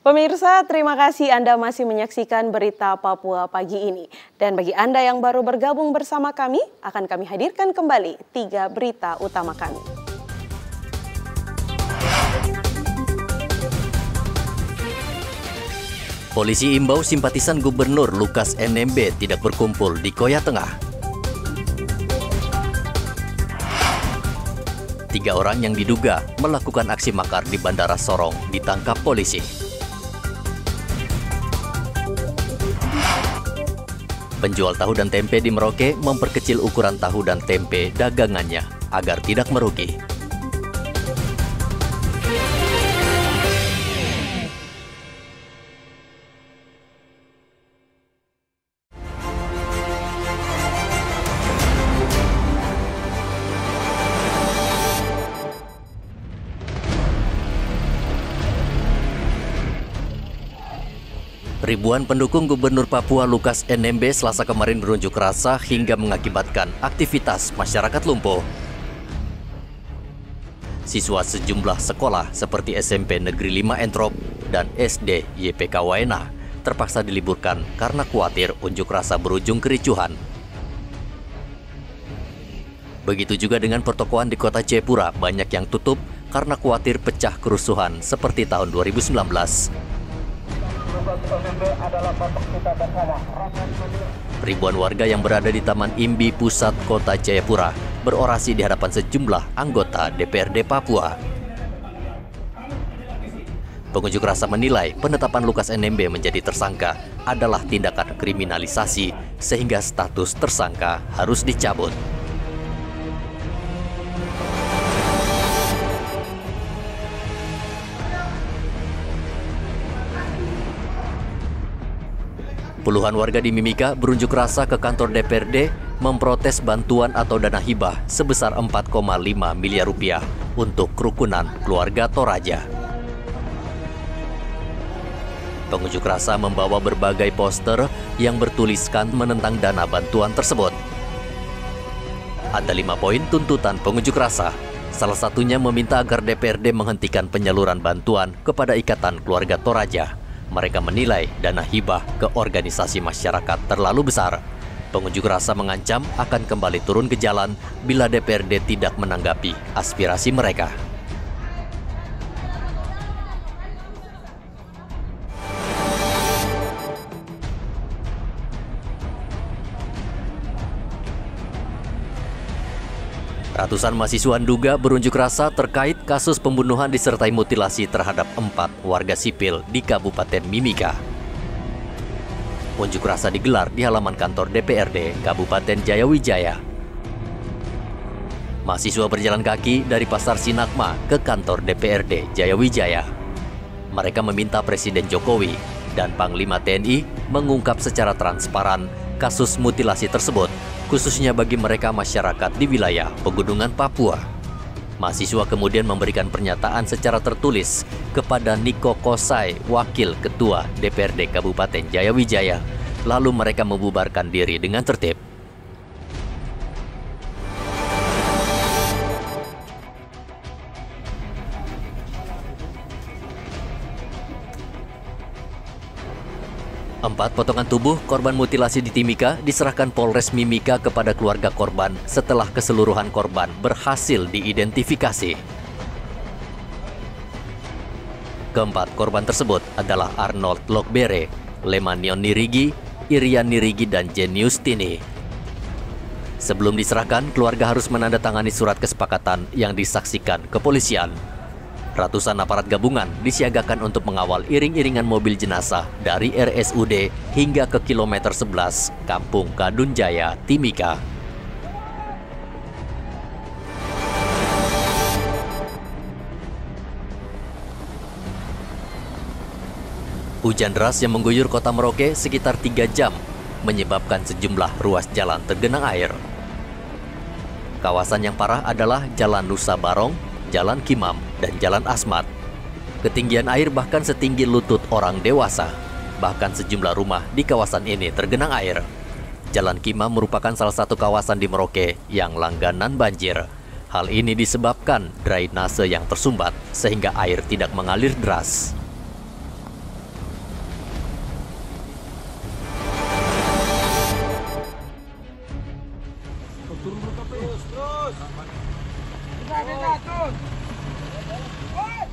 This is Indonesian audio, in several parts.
Pemirsa, terima kasih Anda masih menyaksikan berita Papua pagi ini. Dan bagi Anda yang baru bergabung bersama kami, akan kami hadirkan kembali 3 berita utama kami. Polisi imbau simpatisan Gubernur Lukas NMB tidak berkumpul di Koya Tengah. 3 orang yang diduga melakukan aksi makar di Bandara Sorong ditangkap polisi. Penjual tahu dan tempe di Merauke memperkecil ukuran tahu dan tempe dagangannya agar tidak merugi. Ribuan pendukung Gubernur Papua Lukas NMB Selasa kemarin berunjuk rasa hingga mengakibatkan aktivitas masyarakat lumpuh. Siswa sejumlah sekolah seperti SMP Negeri 5 Entrop dan SD YPK Waena terpaksa diliburkan karena khawatir unjuk rasa berujung kericuhan. Begitu juga dengan pertokoan di kota Jayapura, banyak yang tutup karena khawatir pecah kerusuhan seperti tahun 2019. Ribuan warga yang berada di Taman Imbi Pusat Kota Jayapura berorasi di hadapan sejumlah anggota DPRD Papua. Pengunjuk rasa menilai penetapan Lukas NMB menjadi tersangka adalah tindakan kriminalisasi sehingga status tersangka harus dicabut. Puluhan warga di Mimika berunjuk rasa ke kantor DPRD memprotes bantuan atau dana hibah sebesar 4,5 miliar rupiah untuk kerukunan keluarga Toraja. Pengunjuk rasa membawa berbagai poster yang bertuliskan menentang dana bantuan tersebut. Ada 5 poin tuntutan pengunjuk rasa. Salah satunya meminta agar DPRD menghentikan penyaluran bantuan kepada Ikatan Keluarga Toraja. Mereka menilai dana hibah ke organisasi masyarakat terlalu besar. Pengunjuk rasa mengancam akan kembali turun ke jalan bila DPRD tidak menanggapi aspirasi mereka. Ratusan mahasiswa Nduga berunjuk rasa terkait kasus pembunuhan disertai mutilasi terhadap 4 warga sipil di Kabupaten Mimika. Unjuk rasa digelar di halaman kantor DPRD Kabupaten Jayawijaya. Mahasiswa berjalan kaki dari Pasar Sinagma ke kantor DPRD Jayawijaya. Mereka meminta Presiden Jokowi dan Panglima TNI mengungkap secara transparan kasus mutilasi tersebut, khususnya bagi mereka masyarakat di wilayah pegunungan Papua. Mahasiswa kemudian memberikan pernyataan secara tertulis kepada Niko Kosai, Wakil Ketua DPRD Kabupaten Jayawijaya. Lalu mereka membubarkan diri dengan tertib. Empat potongan tubuh korban mutilasi di Timika diserahkan Polres Mimika kepada keluarga korban setelah keseluruhan korban berhasil diidentifikasi. Keempat korban tersebut adalah Arnold Lokbere, Lemanion Nirigi, Irian Nirigi, dan Jenius Tini. Sebelum diserahkan, keluarga harus menandatangani surat kesepakatan yang disaksikan kepolisian. Ratusan aparat gabungan disiagakan untuk mengawal iring-iringan mobil jenazah dari RSUD hingga ke kilometer 11 Kampung Kadunjaya, Timika. Hujan deras yang mengguyur kota Merauke sekitar 3 jam menyebabkan sejumlah ruas jalan tergenang air. Kawasan yang parah adalah Jalan Nusa Barong, Jalan Kimam, dan Jalan Asmat. Ketinggian air bahkan setinggi lutut orang dewasa. Bahkan sejumlah rumah di kawasan ini tergenang air. Jalan Kimam merupakan salah satu kawasan di Merauke yang langganan banjir. Hal ini disebabkan drainase yang tersumbat sehingga air tidak mengalir deras.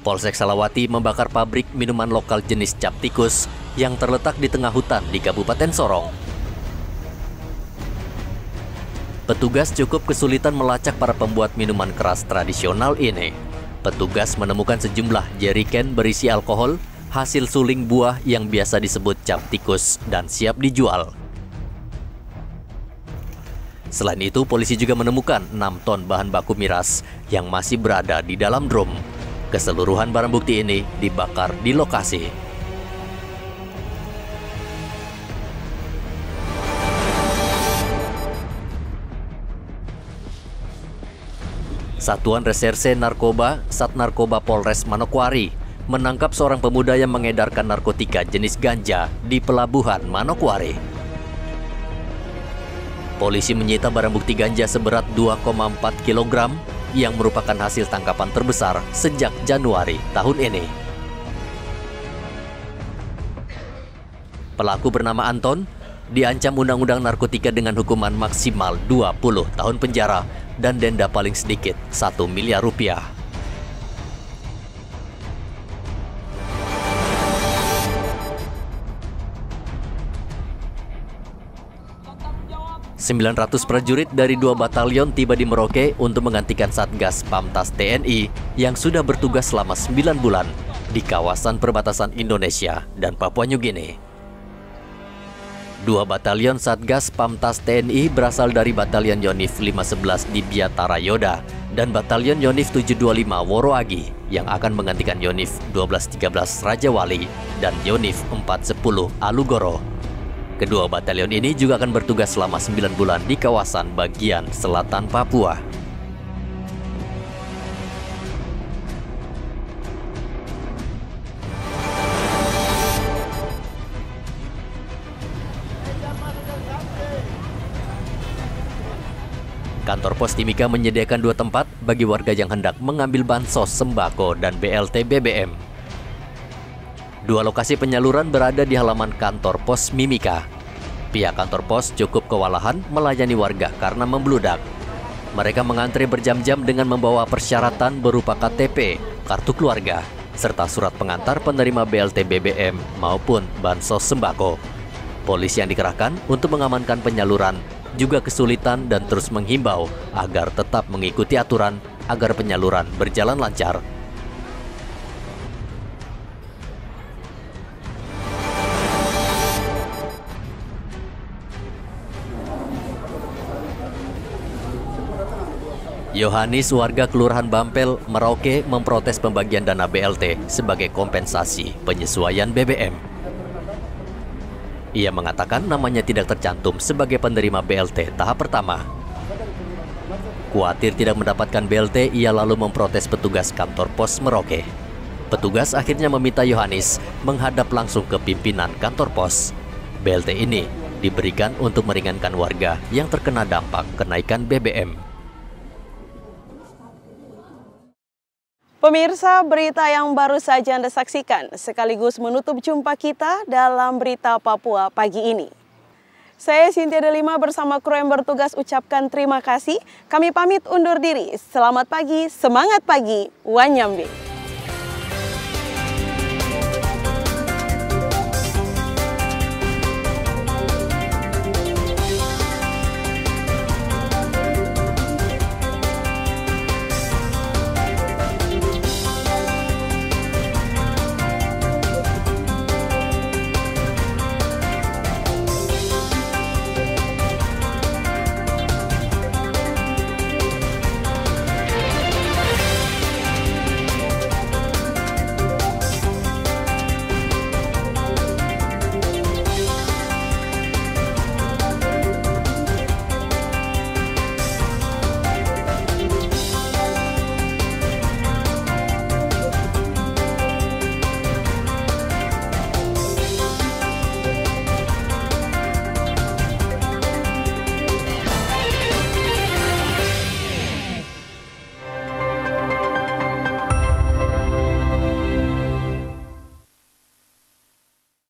Polsek Salawati membakar pabrik minuman lokal jenis cap tikus yang terletak di tengah hutan di Kabupaten Sorong. Petugas cukup kesulitan melacak para pembuat minuman keras tradisional ini. Petugas menemukan sejumlah jeriken berisi alkohol, hasil suling buah yang biasa disebut cap tikus dan siap dijual. Selain itu, polisi juga menemukan 6 ton bahan baku miras yang masih berada di dalam drum. Keseluruhan barang bukti ini dibakar di lokasi. Satuan Reserse Narkoba Sat Narkoba Polres Manokwari menangkap seorang pemuda yang mengedarkan narkotika jenis ganja di Pelabuhan Manokwari. Polisi menyita barang bukti ganja seberat 2,4 kg yang merupakan hasil tangkapan terbesar sejak Januari tahun ini. Pelaku bernama Anton diancam Undang-Undang Narkotika dengan hukuman maksimal 20 tahun penjara dan denda paling sedikit 1 miliar rupiah. ...900 prajurit dari 2 batalion tiba di Merauke untuk menggantikan Satgas Pamtas TNI yang sudah bertugas selama 9 bulan di kawasan perbatasan Indonesia dan Papua New Guinea. 2 batalion Satgas Pamtas TNI berasal dari Batalion Yonif 511 di Biatara Yoda dan Batalion Yonif 725 Woroagi yang akan menggantikan Yonif 1213 Raja Wali dan Yonif 410 Alugoro. Kedua batalion ini juga akan bertugas selama 9 bulan di kawasan bagian selatan Papua. Kantor Pos Timika menyediakan 2 tempat bagi warga yang hendak mengambil bansos sembako dan BLT BBM. 2 lokasi penyaluran berada di halaman kantor Pos Mimika. Pihak kantor pos cukup kewalahan melayani warga karena membludak. Mereka mengantre berjam-jam dengan membawa persyaratan berupa KTP, kartu keluarga, serta surat pengantar penerima BLT BBM maupun bansos sembako. Polisi yang dikerahkan untuk mengamankan penyaluran juga kesulitan dan terus menghimbau agar tetap mengikuti aturan agar penyaluran berjalan lancar. Yohanis, warga Kelurahan Bampel, Merauke, memprotes pembagian dana BLT sebagai kompensasi penyesuaian BBM. Ia mengatakan namanya tidak tercantum sebagai penerima BLT tahap pertama. Khawatir tidak mendapatkan BLT, ia lalu memprotes petugas kantor pos Merauke. Petugas akhirnya meminta Yohanis menghadap langsung ke pimpinan kantor pos. BLT ini diberikan untuk meringankan warga yang terkena dampak kenaikan BBM. Pemirsa, berita yang baru saja Anda saksikan sekaligus menutup jumpa kita dalam Berita Papua pagi ini. Saya Cynthia Delima bersama kru yang bertugas ucapkan terima kasih. Kami pamit undur diri. Selamat pagi, semangat pagi, Wanyambe.